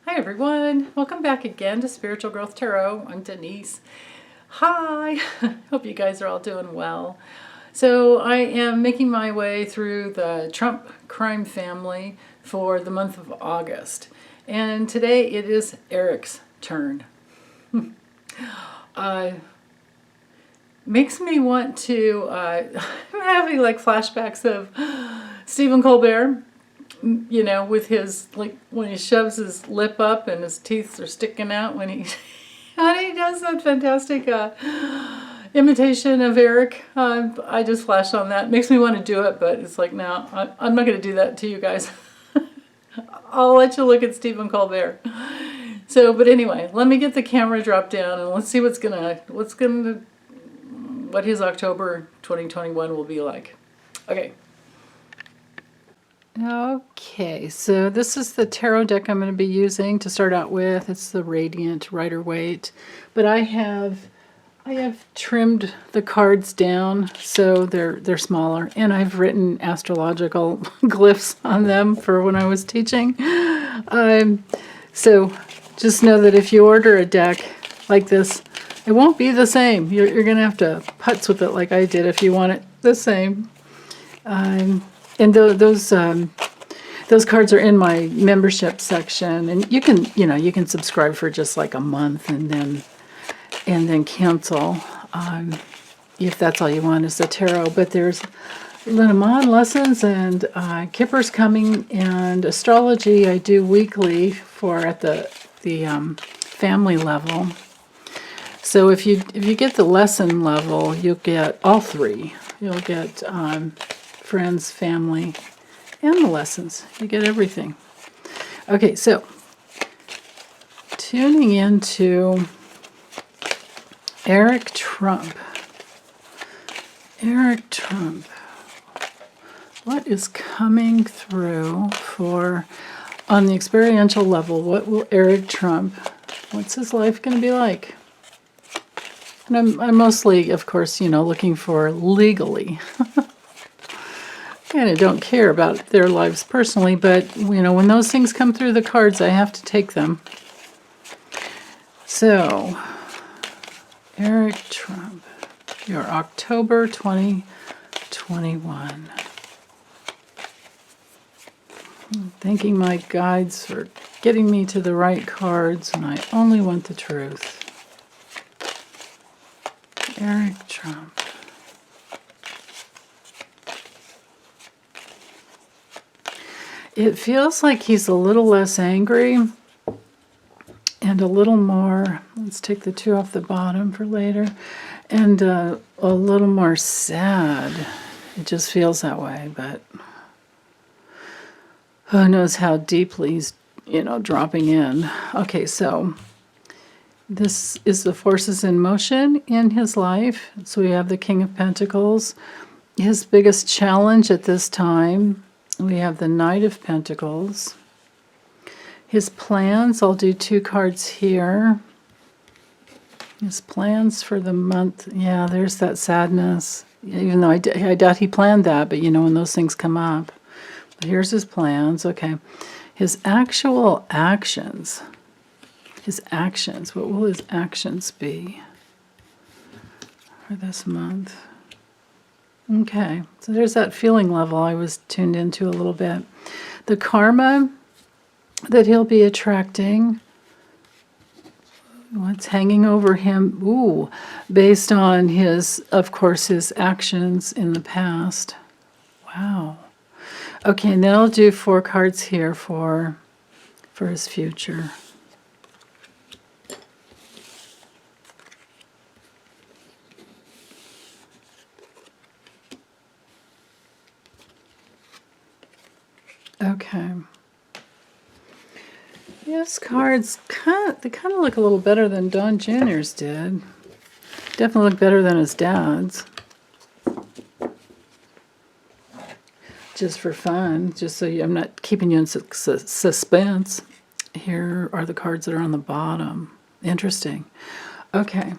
Hi everyone, welcome back again to Spiritual Growth Tarot. I'm Denise. Hi, hope you guys are all doing well. So I am making my way through the Trump crime family for the month of August. And today it is Eric's turn. Makes me want to, I'm having like flashbacks of Stephen Colbert. You know, with his, like, when he shoves his lip up and his teeth are sticking out when he does that fantastic imitation of Eric. I just flashed on that. Makes me want to do it, but it's like, no, I'm not going to do that to you guys. I'll let you look at Stephen Colbert. So, but anyway, let me get the camera dropped down and let's see what his October 2021 will be like. Okay. Okay, so this is the tarot deck I'm going to be using to start out with. It's the Radiant Rider-Waite, but I have trimmed the cards down so they're smaller, and I've written astrological glyphs on them for when I was teaching. So just know that if you order a deck like this, it won't be the same. You're going to have to putz with it like I did if you want it the same. And those cards are in my membership section, and you can subscribe for just like a month and then cancel if that's all you want is the tarot. But there's Lenormand lessons and Kipper's coming, and astrology I do weekly for at the family level. So if you get the lesson level, you'll get all three. You'll get friends, family, and the lessons. You get everything. Okay, so tuning into Eric Trump. Eric Trump. What is coming through for, on the experiential level, what will Eric Trump, what's his life going to be like? And I'm mostly, of course, looking for legally. And I don't care about their lives personally, but, when those things come through the cards, I have to take them. So, Eric Trump, your October 2021. Thanking my guides for getting me to the right cards, and I only want the truth. Eric Trump. It feels like he's a little less angry and a little more, let's take the two off the bottom for later, and a little more sad. It just feels that way, but who knows how deeply he's, dropping in. Okay, so this is the forces in motion in his life. So we have the King of Pentacles. His biggest challenge at this time, we have the Knight of Pentacles. His plans, I'll do two cards here. His plans for the month, yeah, there's that sadness. Even though I doubt he planned that, but when those things come up. But here's his plans, okay. His actual actions. His actions, what will his actions be for this month? Okay, so there's that feeling level I was tuned into a little bit. The karma that he'll be attracting, what's hanging over him, based on his actions in the past. Wow. Okay, and then I'll do 4 cards here for his future. Okay. Yes, cards, they kind of look a little better than Don Jr.'s did. Definitely look better than his dad's. Just for fun, just so I'm not keeping you in suspense. Here are the cards that are on the bottom. Interesting. Okay,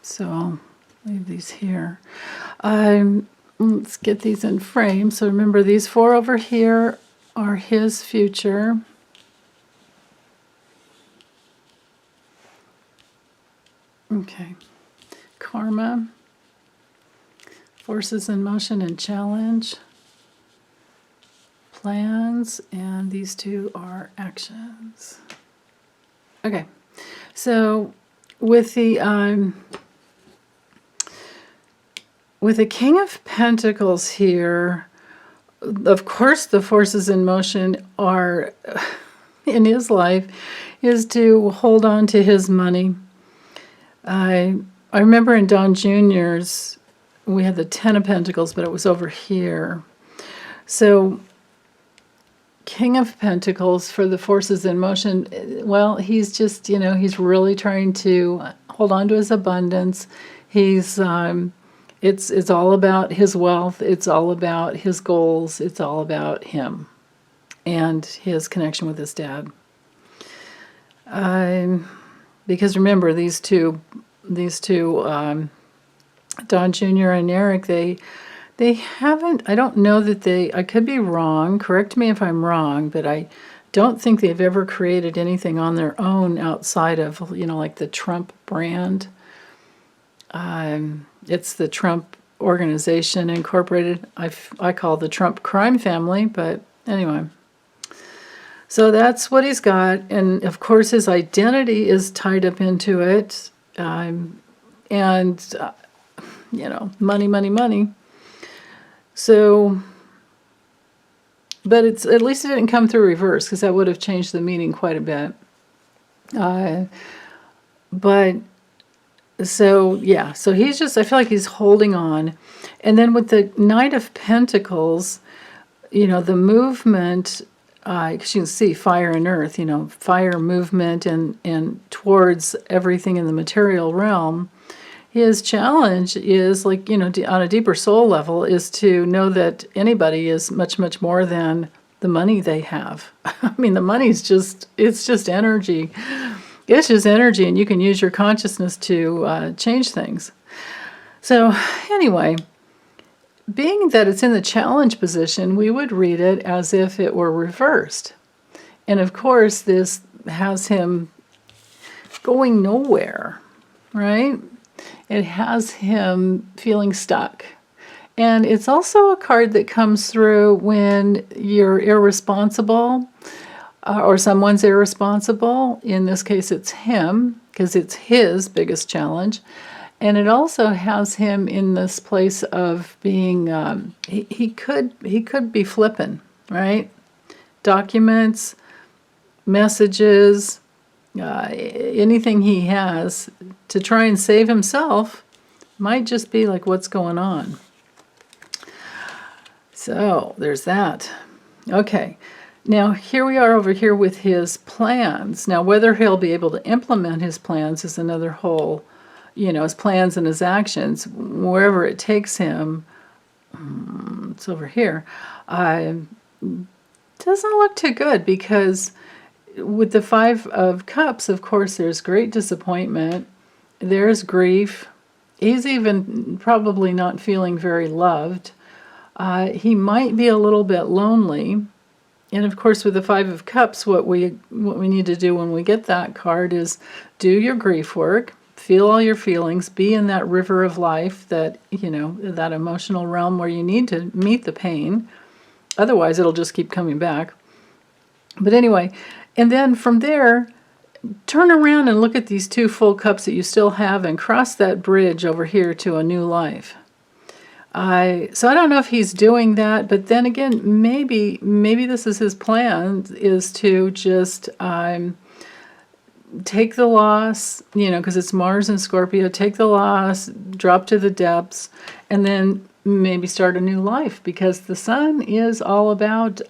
so I'll leave these here. Let's get these in frame. So remember, these 4 over here are his future. Okay. Karma, forces in motion and challenge, plans, and these two are actions. Okay. So with the King of Pentacles here, of course the forces in motion are in his life is to hold on to his money. I remember in Don Jr.'s, we had the Ten of Pentacles, but it was over here. So King of Pentacles for the forces in motion, well, he's just, he's really trying to hold on to his abundance. He's, it's all about his wealth. It's all about his goals. It's all about him and his connection with his dad. Because remember, these two, Don Jr. and Eric, they haven't, I don't know that I could be wrong, correct me if I'm wrong, but I don't think they've ever created anything on their own outside of, like the Trump brand. It's the Trump Organization Incorporated. I call the Trump crime family, but anyway. So that's what he's got, and of course his identity is tied up into it, money, money, money. So, but at least it didn't come through reverse, because that would have changed the meaning quite a bit. So he's just, I feel like he's holding on. And then with the Knight of Pentacles, the movement, because you can see fire and earth, fire movement and towards everything in the material realm. His challenge is, like, on a deeper soul level, is to know that anybody is much, much more than the money they have. I mean, the money's it's just energy. It's just energy, and you can use your consciousness to change things. So anyway, being that it's in the challenge position, we would read it as if it were reversed. And of course, this has him going nowhere, right? It has him feeling stuck. And it's also a card that comes through when you're irresponsible, or someone's irresponsible. In this case, it's him, because it's his biggest challenge. And it also has him in this place of being, he could be flipping, right? Documents, messages, anything he has to try and save himself might just be like, what's going on? So there's that. Okay. Now here we are over here with his plans. Now whether he'll be able to implement his plans is another whole, his plans and his actions, wherever it takes him. It's over here. Doesn't look too good, because with the Five of Cups, of course, there's great disappointment. There's grief. He's even probably not feeling very loved. He might be a little bit lonely. And of course, with the Five of Cups, what we need to do when we get that card is do your grief work, feel all your feelings, be in that river of life, that, that emotional realm where you need to meet the pain. Otherwise, it'll just keep coming back. But anyway, and then from there, turn around and look at these two full cups that you still have and cross that bridge over here to a new life. So I don't know if he's doing that, but then again, maybe this is his plan, is to just take the loss, because it's Mars and Scorpio, take the loss, drop to the depths, and then maybe start a new life, because the Sun is all about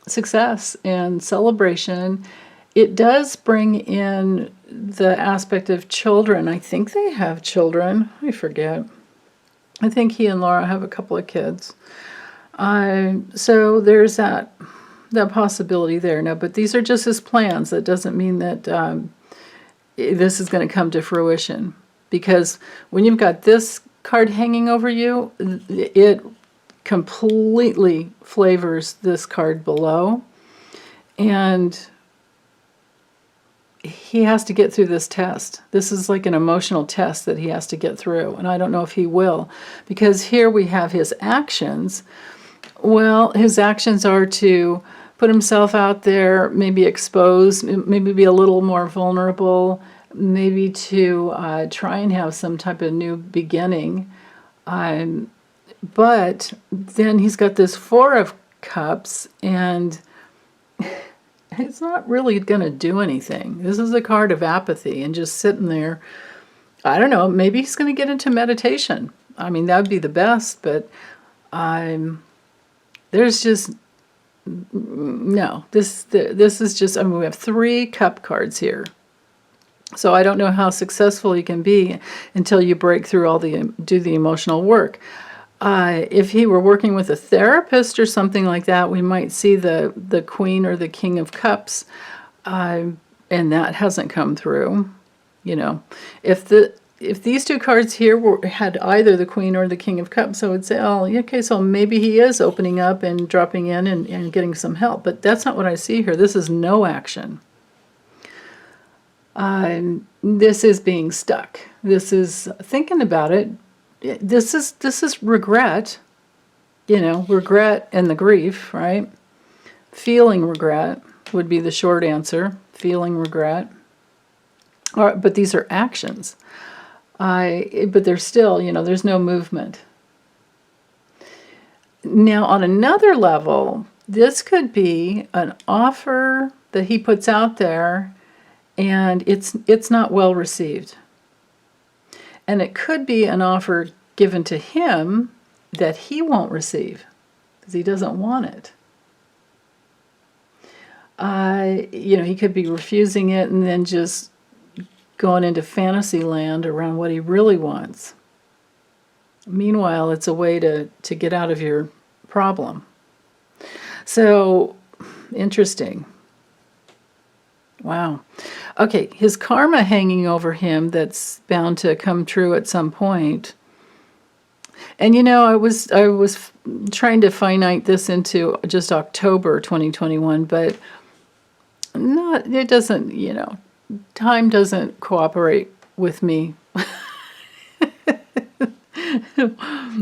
success and celebration. It does bring in the aspect of children. I think they have children. I forget. I think he and Laura have a couple of kids. So there's that possibility there. No, but these are just his plans. That doesn't mean that this is going to come to fruition. Because when you've got this card hanging over you, it completely flavors this card below. And he has to get through this test. This is like an emotional test that he has to get through, and I don't know if he will, because here we have his actions. Well, his actions are to put himself out there, maybe expose, maybe be a little more vulnerable, maybe to try and have some type of new beginning. But then he's got this Four of Cups, and it's not really going to do anything. This is a card of apathy and just sitting there. I don't know, maybe he's going to get into meditation. I mean, that would be the best, but there's just, no. This is just, I mean, we have 3 cup cards here. So I don't know how successful you can be until you break through do the emotional work. If he were working with a therapist or something like that, we might see the Queen or the King of Cups, and that hasn't come through. You know, if these 2 cards here had either the Queen or the King of Cups, I would say, oh, okay, so maybe he is opening up and dropping in and getting some help. But that's not what I see here. This is no action. This is being stuck. This is thinking about it. This is regret, regret and the grief, right? Feeling regret would be the short answer, feeling regret. But these are actions. But there's still, there's no movement. Now, on another level, this could be an offer that he puts out there, and it's not well received. And it could be an offer given to him that he won't receive because he doesn't want it. He could be refusing it and then just going into fantasy land around what he really wants. Meanwhile, it's a way to get out of your problem. So, interesting. Wow. Okay, his karma hanging over him that's bound to come true at some point. And I was trying to finite this into just October 2021, but it doesn't, time doesn't cooperate with me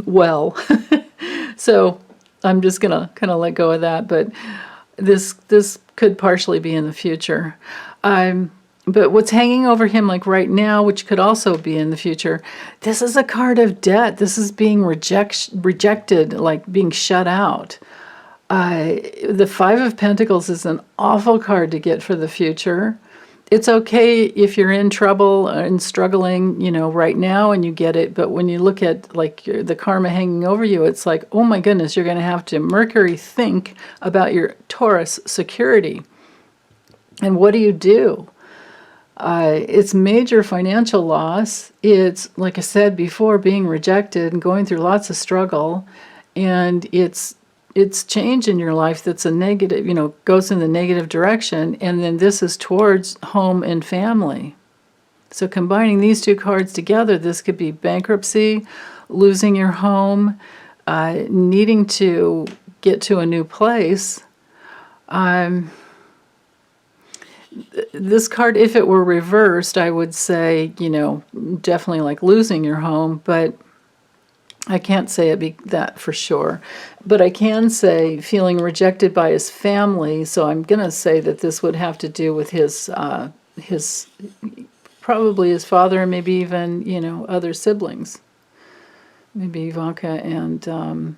well. So I'm just going to kind of let go of that, but this could partially be in the future. But what's hanging over him like right now, which could also be in the future, this is a card of debt. This is being rejected, like being shut out. The Five of Pentacles is an awful card to get for the future. It's okay if you're in trouble and struggling, right now and you get it. But when you look at like the karma hanging over you, it's like, oh my goodness, you're going to have to Mercury think about your Taurus security. And what do? It's major financial loss. It's, like I said before, being rejected and going through lots of struggle. And it's change in your life that's a negative, goes in the negative direction. And then this is towards home and family. So combining these 2 cards together, this could be bankruptcy, losing your home, needing to get to a new place. This card, if it were reversed, I would say, definitely like losing your home, but I can't say it be that for sure. But I can say feeling rejected by his family, so I'm going to say that this would have to do with his probably his father and maybe even, other siblings. Maybe Ivanka and, I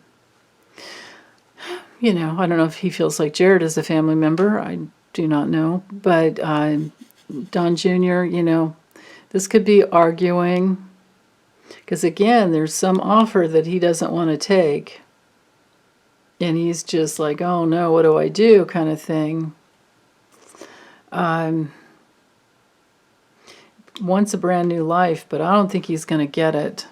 don't know if he feels like Jared is a family member. I do not know. But Don Jr., this could be arguing. Because again, there's some offer that he doesn't want to take. And he's just like, oh no, what do I do kind of thing. Wants a brand new life, but I don't think he's going to get it.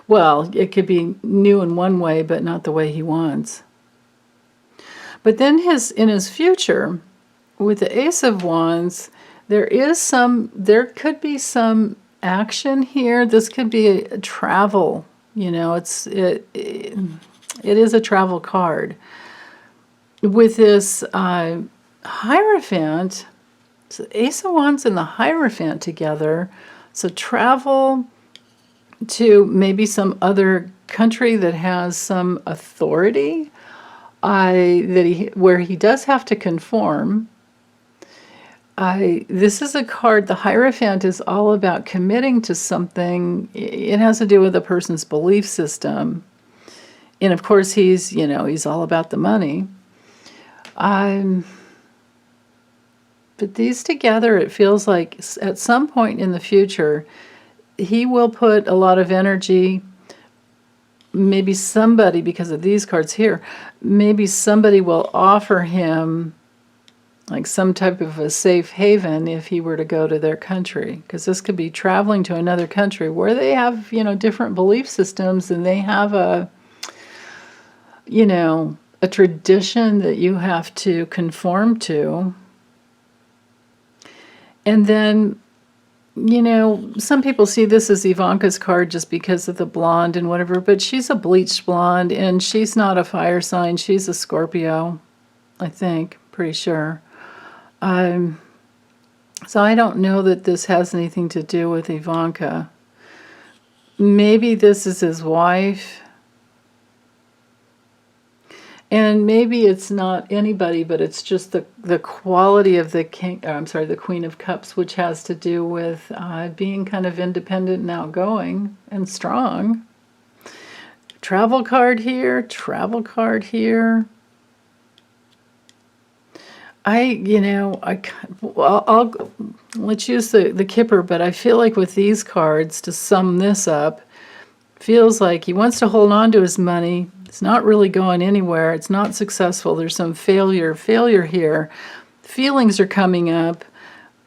Well, it could be new in one way, but not the way he wants. But then in his future, with the Ace of Wands, there could be some action here. This could be a travel. It is a travel card. With this Hierophant, So the Ace of Wands and the Hierophant together. So travel to maybe some other country that has some authority, where he does have to conform. This is a card, the Hierophant is all about committing to something. It has to do with a person's belief system. And of course, he's all about the money. But these together, it feels like at some point in the future, he will put a lot of energy. Maybe somebody, because of these cards here, maybe somebody will offer him like some type of a safe haven if he were to go to their country. Because this could be traveling to another country where they have, different belief systems, and they have a tradition that you have to conform to. And then, some people see this as Ivanka's card just because of the blonde and whatever, but she's a bleached blonde, and she's not a fire sign. She's a Scorpio, I think, pretty sure. So I don't know that this has anything to do with Ivanka. Maybe this is his wife. And maybe it's not anybody, but it's just the quality of the the Queen of Cups, which has to do with being kind of independent and outgoing and strong. Travel card here, travel card here. Let's use the Kipper, but I feel like with these cards, to sum this up, feels like he wants to hold on to his money. It's not really going anywhere. It's not successful. There's some failure here. Feelings are coming up.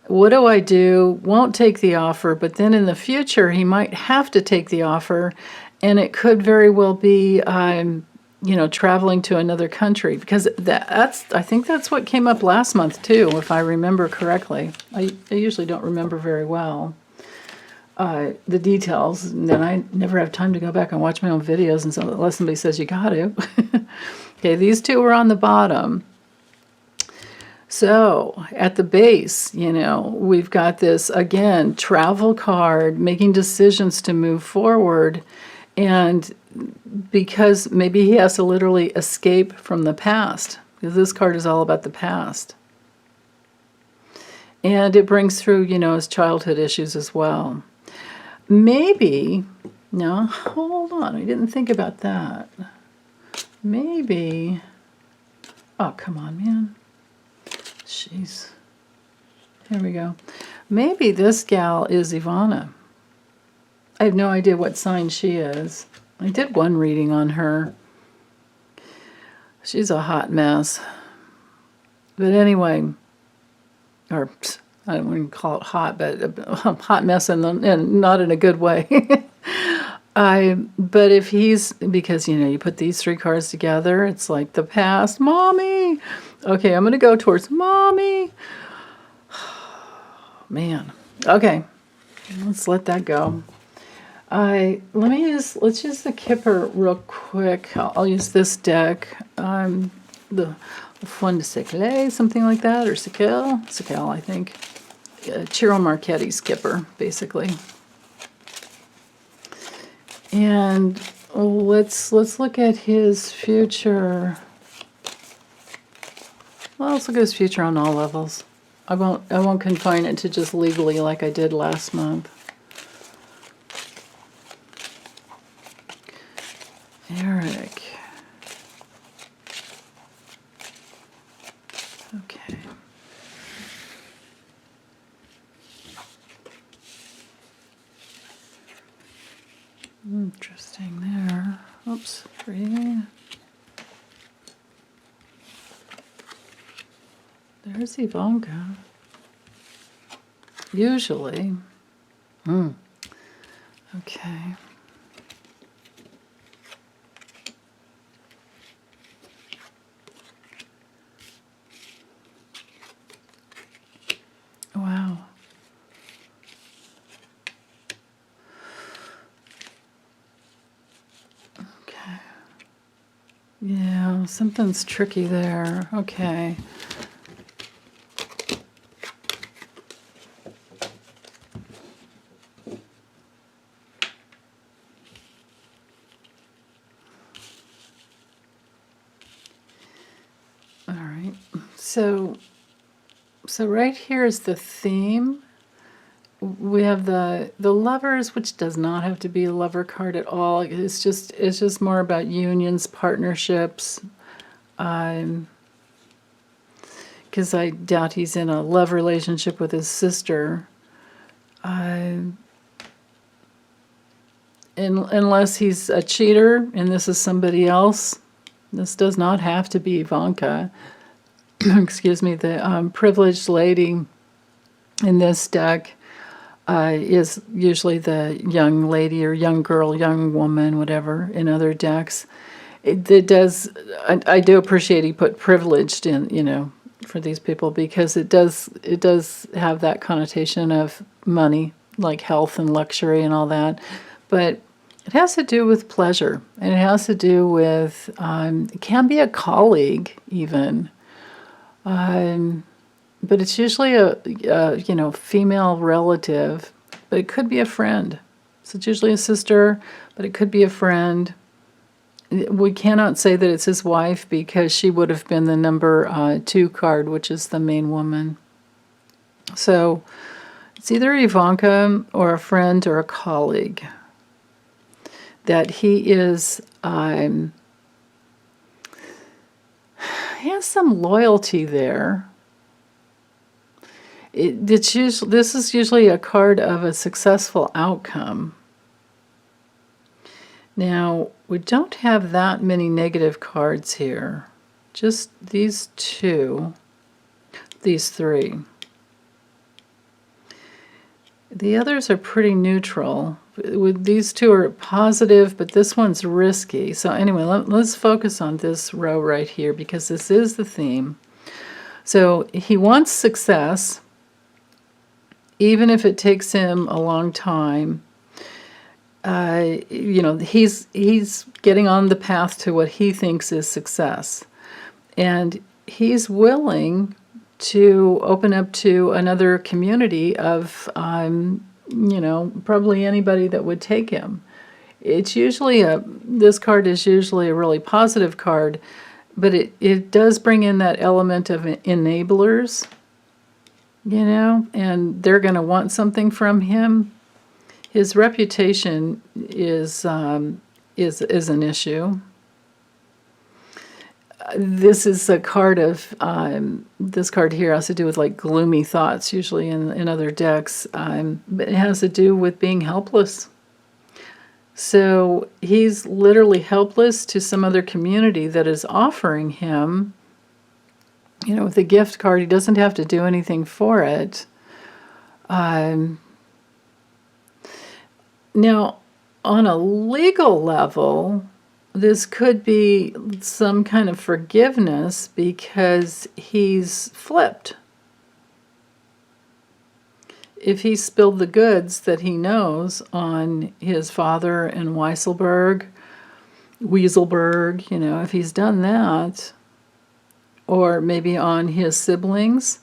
What do I do? Won't take the offer, but then in the future, he might have to take the offer, and it could very well be, traveling to another country, because I think that's what came up last month too, if I remember correctly. I usually don't remember very well the details, and then I never have time to go back and watch my own videos, and so unless somebody says you got to. Okay, these two are on the bottom. So at the base, we've got this, again, travel card, making decisions to move forward, and because maybe he has to literally escape from the past, because this card is all about the past. And it brings through, his childhood issues as well. Maybe, no, hold on, I didn't think about that. Maybe, oh, come on, man. Jeez. Here we go. Maybe this gal is Ivana. I have no idea what sign she is. I did one reading on her. She's a hot mess. But anyway, or I don't want to call it hot, but a hot mess and not in a good way. But if he's, because, you put these three cards together, it's like the past, mommy. Okay, I'm going to go towards mommy. Man. Okay, let's let that go. Let's use the Kipper real quick. I'll use this deck. The Fun de Siècle, something like that, or Siècle, I think. Ciro Marchetti's Kipper, basically. And let's look at his future. Well, let's look at his future on all levels. I won't confine it to just legally like I did last month. Eric. Okay. Interesting there. Oops, 3. There's Ivanka. Usually. Okay. Wow. Okay. Yeah, something's tricky there. Okay. So right here is the theme. We have the lovers, which does not have to be a lover card at all. It's just more about unions, partnerships. Because I doubt he's in a love relationship with his sister. Unless he's a cheater and this is somebody else. This does not have to be Ivanka. Excuse me, the privileged lady in this deck is usually the young lady or young girl, young woman, whatever, in other decks. It does, I do appreciate he put privileged in, for these people, because it does have that connotation of money, like health and luxury and all that. But it has to do with pleasure, and it has to do with, it can be a colleague even. But it's usually a female relative, but it could be a friend. So it's usually a sister, but it could be a friend. We cannot say that it's his wife because she would have been the number 2 card, which is the main woman. So it's either Ivanka or a friend or a colleague that he is. He has some loyalty there. This is usually a card of a successful outcome. Now, we don't have that many negative cards here. Just these 2, these 3. The others are pretty neutral. These 2 are positive, but this one's risky. So anyway, let's focus on this row right here because this is the theme. So he wants success, even if it takes him a long time. He's getting on the path to what he thinks is success. And he's willing to open up to another community of, probably anybody that would take him. It's usually this card is usually a really positive card, but it does bring in that element of enablers, and they're going to want something from him. His reputation is an issue. This is a card of, this card here has to do with like gloomy thoughts, usually in other decks. But it has to do with being helpless. So he's literally helpless to some other community that is offering him, with the gift card, he doesn't have to do anything for it. Now, on a legal level, this could be some kind of forgiveness because he's flipped. If he spilled the goods that he knows on his father and Weisselberg, if he's done that, or maybe on his siblings,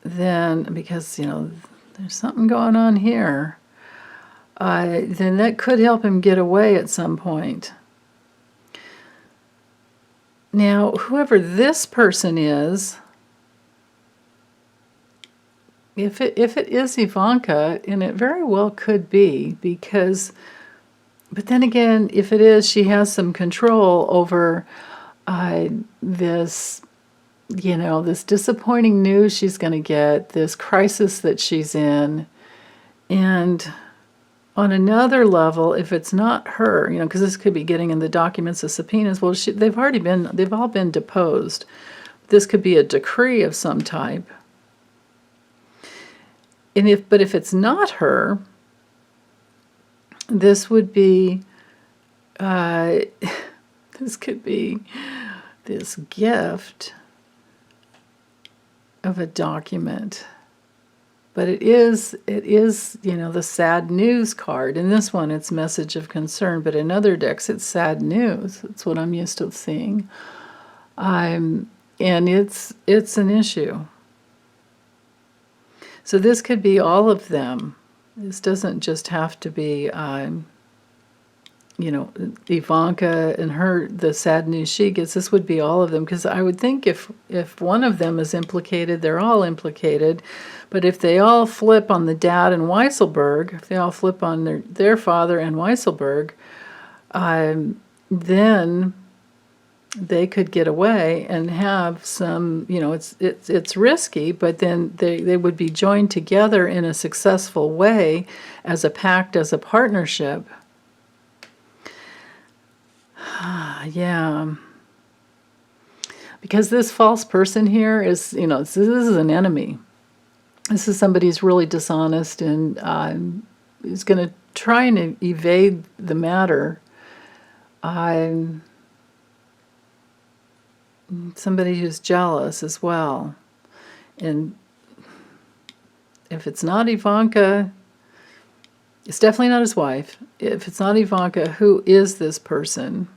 then, because, there's something going on here, then that could help him get away at some point. Now, whoever this person is, if it is Ivanka, and it very well could be, but then again, if it is, she has some control over this disappointing news she's going to get, this crisis that she's in, and on another level, if it's not her, because this could be getting in the documents of subpoenas, well, they've all been deposed. This could be a decree of some type. But if it's not her, this would be, this could be this gift of a document. But it is, the sad news card. In this one, it's message of concern, but in other decks, it's sad news. That's what I'm used to seeing. And it's an issue. So this could be all of them. This doesn't just have to be, Ivanka and the sad news she gets, this would be all of them. Because I would think if one of them is implicated, they're all implicated. But if they all flip on the dad and Weisselberg, if they all flip on their father and Weisselberg, then they could get away and have some, it's risky, but then they would be joined together in a successful way as a pact, as a partnership. Yeah. Because this false person here is, this is an enemy. This is somebody who's really dishonest and is going to try and evade the matter. Somebody who's jealous as well. And if it's not Ivanka, it's definitely not his wife. If it's not Ivanka, who is this person?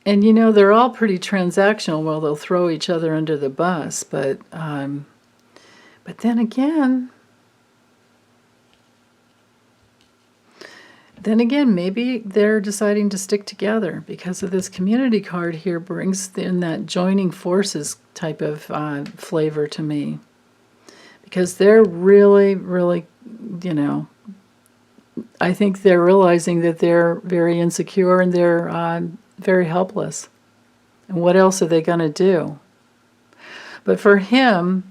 And they're all pretty transactional. Well, they'll throw each other under the bus, but then again, maybe they're deciding to stick together because of this community card here brings in that joining forces type of flavor to me. Because they're really, really, I think they're realizing that they're very insecure and they're very helpless. And what else are they going to do? But for him,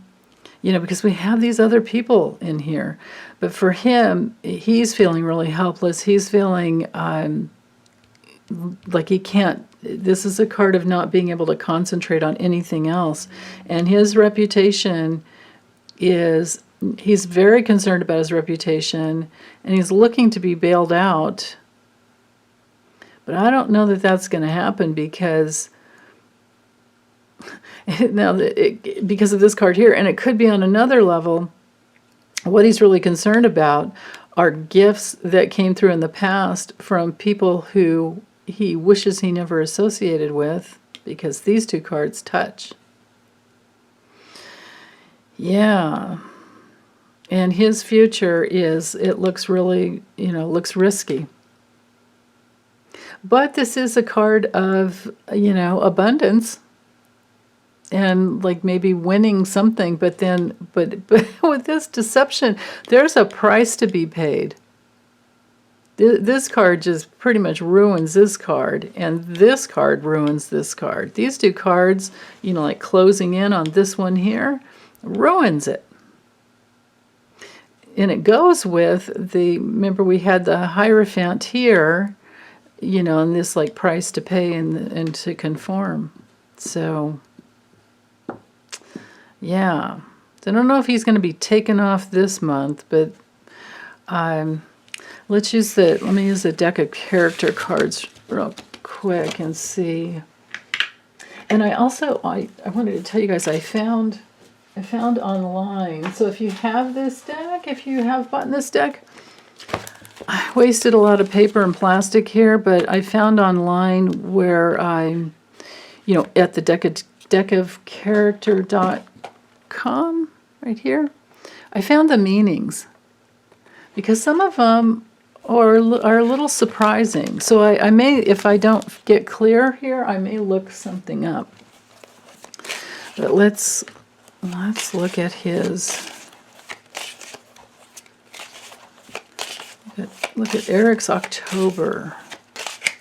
because we have these other people in here, but for him, he's feeling really helpless. He's feeling like he can't. This is a card of not being able to concentrate on anything else. And his reputation is, he's very concerned about his reputation, and he's looking to be bailed out. But I don't know that that's going to happen because because of this card here, and it could be on another level. What he's really concerned about are gifts that came through in the past from people who he wishes he never associated with, because these two cards touch. Yeah. And his future it looks really, looks risky. But this is a card of, abundance and like maybe winning something, but with this deception, there's a price to be paid. This card just pretty much ruins this card, and this card ruins this card. These two cards, like closing in on this one here, ruins it. And it goes with remember we had the Hierophant here, and this like price to pay and to conform. So, yeah. So I don't know if he's going to be taken off this month, but let me use the deck of character cards real quick and see. And I wanted to tell you guys, I found online. So if you have this deck, if you have bought this deck, I wasted a lot of paper and plastic here, but I found online where at the deckofcharacter.com right here, I found the meanings, because some of them are a little surprising. So I may, if I don't get clear here, I may look something up. But let's look at his. Look at Eric's October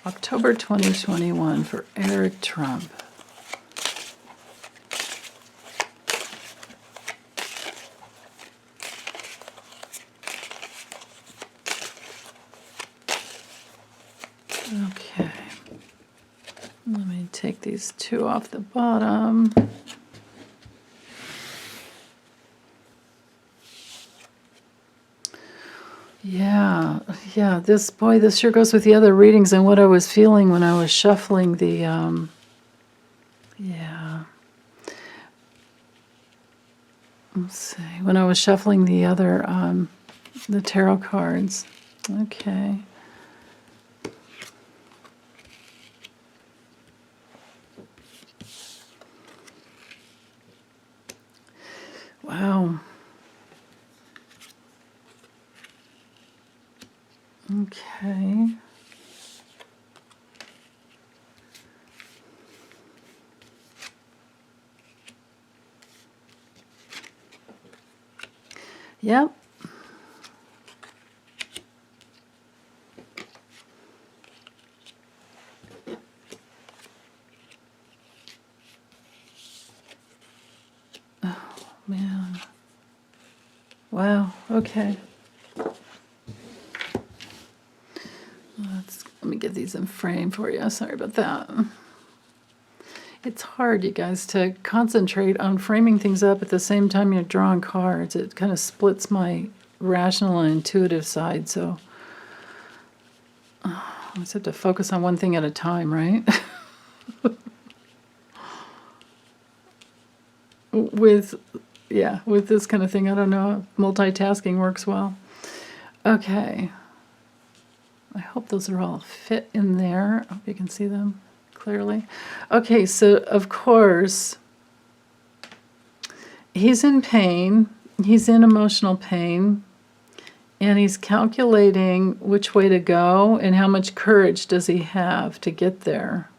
2021 for Eric Trump. Okay. Let me take these two off the bottom. Yeah, this sure goes with the other readings and what I was feeling when I was shuffling the, let's see, when I was shuffling the other, the tarot cards. Okay. Wow. Okay. Yep. Oh, man. Wow. Okay. Let me get these in frame for you. Sorry about that. It's hard, you guys, to concentrate on framing things up at the same time you're drawing cards. It kind of splits my rational and intuitive side, so I just have to focus on one thing at a time, right? with this kind of thing, I don't know, multitasking works well. Okay. I hope those are all fit in there. I hope you can see them clearly. Okay, so of course, he's in pain. He's in emotional pain. And he's calculating which way to go and how much courage does he have to get there.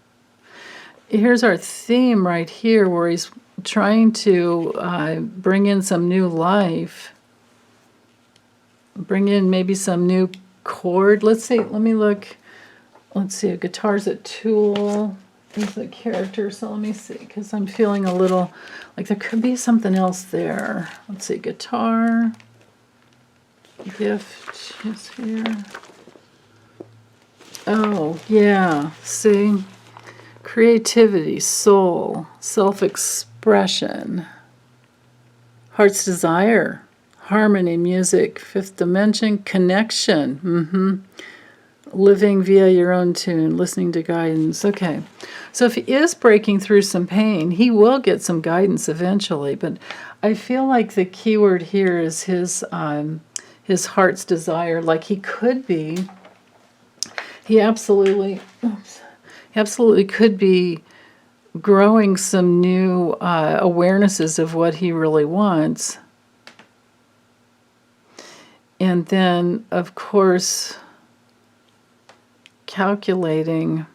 Here's our theme right here where he's trying to bring in some new life. Bring in maybe some new chord. Let's me look. Let's see, a guitar's a tool. Is a character, so let me see, because I'm feeling a little like there could be something else there. Let's see, guitar. Gift is here. Oh, yeah. See? Creativity, soul, self-expression, heart's desire, harmony, music, fifth dimension, connection. Living via your own tune, listening to guidance. Okay. So if he is breaking through some pain, he will get some guidance eventually. But I feel like the key word here is his heart's desire. Like he could be, he absolutely could be growing some new awarenesses of what he really wants. And then, of course, calculating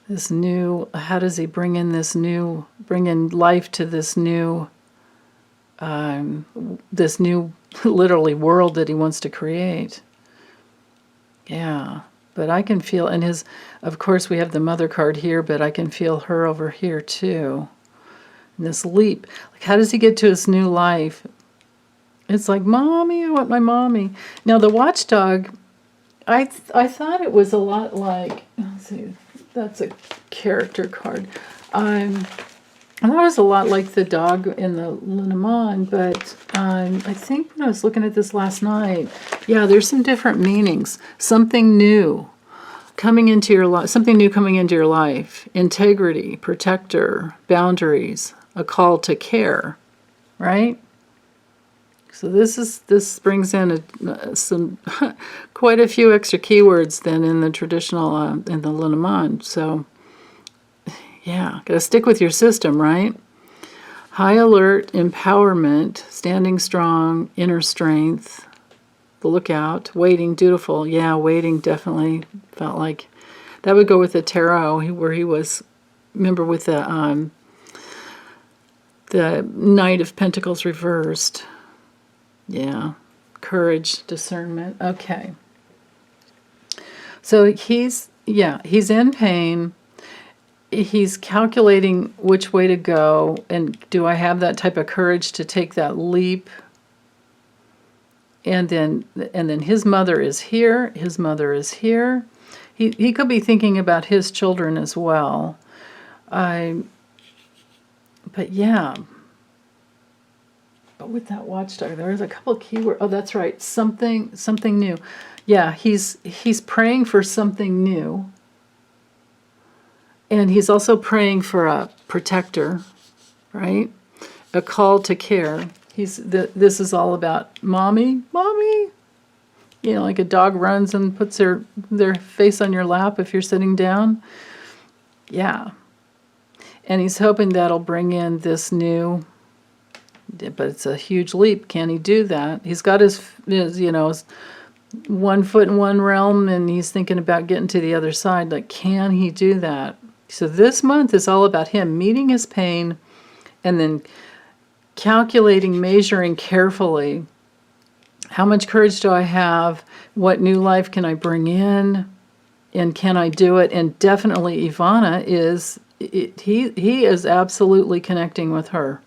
this new, how does he bring in life to this new literally world that he wants to create. Yeah, but I can feel, and of course we have the mother card here, but I can feel her over here too. And this leap, like how does he get to his new life? It's like, mommy, I want my mommy. Now the watchdog, I thought it was a lot like, let's see, that's a character card. That was a lot like the dog in the Lenormand, but I think when I was looking at this last night, yeah, there's some different meanings. Something new coming into your life, integrity, protector, boundaries, a call to care, right? So this brings in some quite a few extra keywords than in the traditional in the Lenormand. So yeah, gotta stick with your system, right? High alert, empowerment, standing strong, inner strength, the lookout, waiting, dutiful. Yeah, waiting definitely felt like that would go with the tarot where he was. Remember with the Knight of Pentacles reversed. Yeah, courage, discernment. Okay. So he's in pain. He's calculating which way to go, and do I have that type of courage to take that leap? And then his mother is here. His mother is here. He could be thinking about his children as well. But yeah. But with that watchdog, there is a couple of keywords. Oh, that's right. Something new. Yeah, he's praying for something new. And he's also praying for a protector, right? A call to care. This is all about mommy. You know, like a dog runs and puts their face on your lap if you're sitting down. Yeah. And he's hoping that'll bring in this new but it's a huge leap. Can he do that? He's got his 1 foot in one realm, and he's thinking about getting to the other side. Like, can he do that? So this month is all about him meeting his pain and then calculating, measuring carefully. How much courage do I have? What new life can I bring in? And can I do it? And definitely Ivana he is absolutely connecting with her.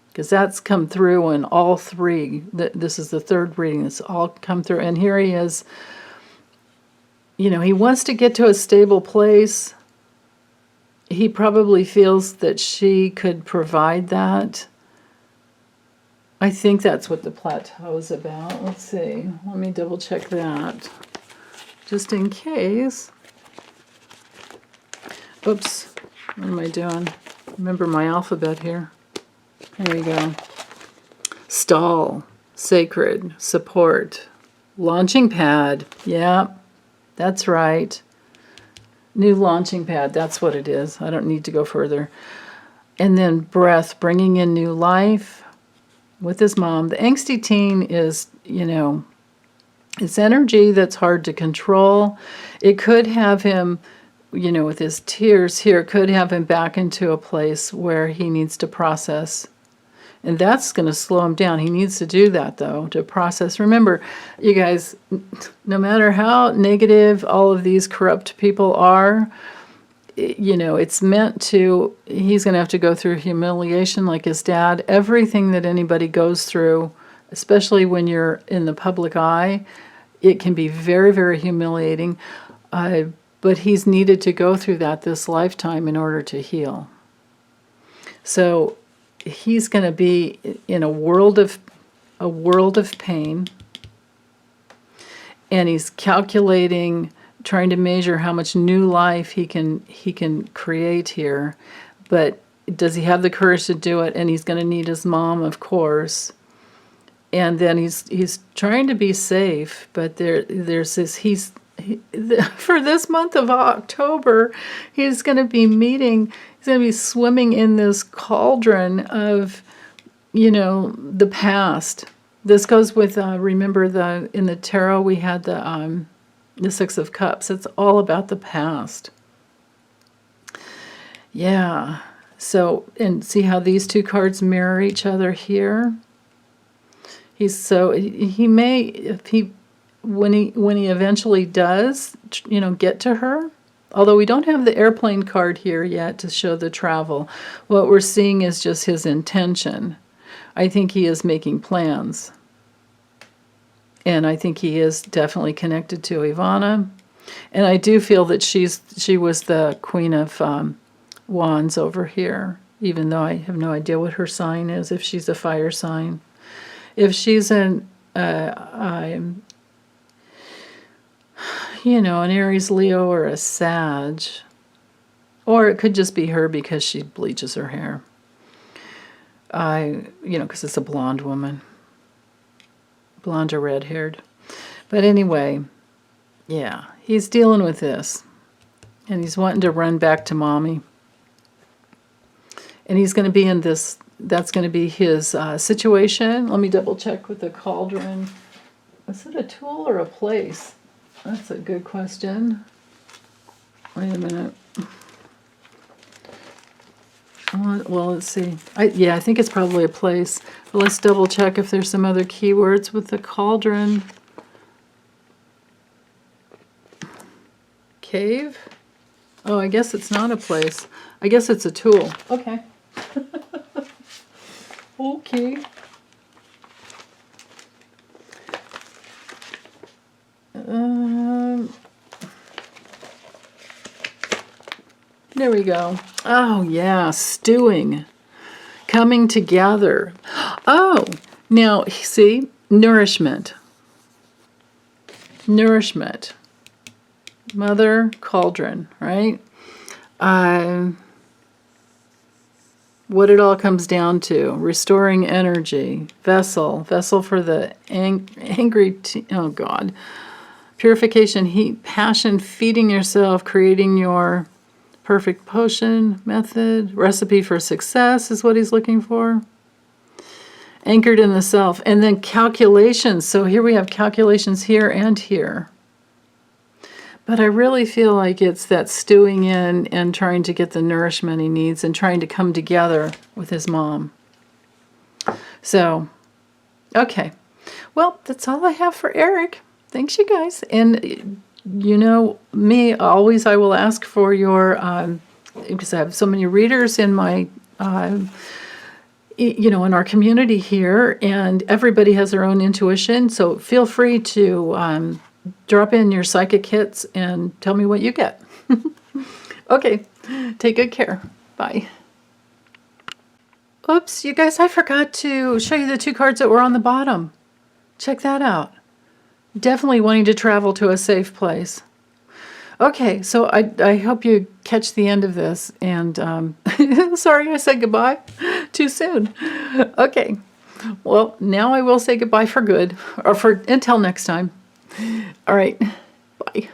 Because that's come through in all three. This is the third reading. It's all come through. And here he is. He wants to get to a stable place. He probably feels that she could provide that. I think that's what the plateau is about. Let's see. Let me double check that. Just in case. Oops. What am I doing? Remember my alphabet here. There we go. Stall, sacred, support, launching pad. Yeah, that's right. New launching pad. That's what it is. I don't need to go further. And then breath, bringing in new life with his mom. The angsty teen is, it's energy that's hard to control. It could have him, with his tears here, could have him back into a place where he needs to process. And that's going to slow him down. He needs to do that, though, to process. Remember, you guys, no matter how negative all of these corrupt people are, it's meant to, he's going to have to go through humiliation like his dad. Everything that anybody goes through, especially when you're in the public eye, it can be very, very humiliating. But he's needed to go through that this lifetime in order to heal. So he's going to be in a world of pain, and he's calculating, trying to measure how much new life he can create here. But does he have the courage to do it? And he's going to need his mom, of course. And then he's trying to be safe, but there's this for this month of October, he's going to be swimming in this cauldron of, the past. This goes with, remember in the tarot we had the Six of Cups. It's all about the past. Yeah. So, and see how these two cards mirror each other here? He may, when he eventually does, get to her, although we don't have the airplane card here yet to show the travel, what we're seeing is just his intention. I think he is making plans. And I think he is definitely connected to Ivana. And I do feel that she was the Queen of Wands over here, even though I have no idea what her sign is, if she's a fire sign. If she's an Aries, Leo, or a Sag. Or it could just be her because she bleaches her hair. Because it's a blonde woman. Blonde or red-haired. But anyway, yeah, he's dealing with this. And he's wanting to run back to mommy. And he's going to be in this, that's going to be his situation. Let me double check with the cauldron. Is it a tool or a place? That's a good question. Wait a minute. Well, let's see. I think it's probably a place. But let's double check if there's some other keywords with the cauldron. Cave? Oh, I guess it's not a place. I guess it's a tool. Okay. Okay. There we go. Oh, yeah, stewing. Coming together. Oh, now, see, nourishment. Nourishment. Mother, cauldron, right? What it all comes down to. Restoring energy. Vessel for the angry, oh God. Purification, heat, passion, feeding yourself, creating your perfect potion method. Recipe for success is what he's looking for. Anchored in the self. And then calculations. So here we have calculations here and here. But I really feel like it's that stewing in and trying to get the nourishment he needs and trying to come together with his mom. So, okay. Well, that's all I have for Eric. Thanks, you guys. And you know me, always I will ask for your, because I have so many readers in my, in our community here, and everybody has their own intuition. So feel free to drop in your psychic hits and tell me what you get. Okay, take good care. Bye. Oops, you guys, I forgot to show you the 2 cards that were on the bottom. Check that out. Definitely wanting to travel to a safe place. Okay, so I hope you catch the end of this. And sorry I said goodbye too soon. Okay, well, now I will say goodbye for good, or for until next time. All right, bye.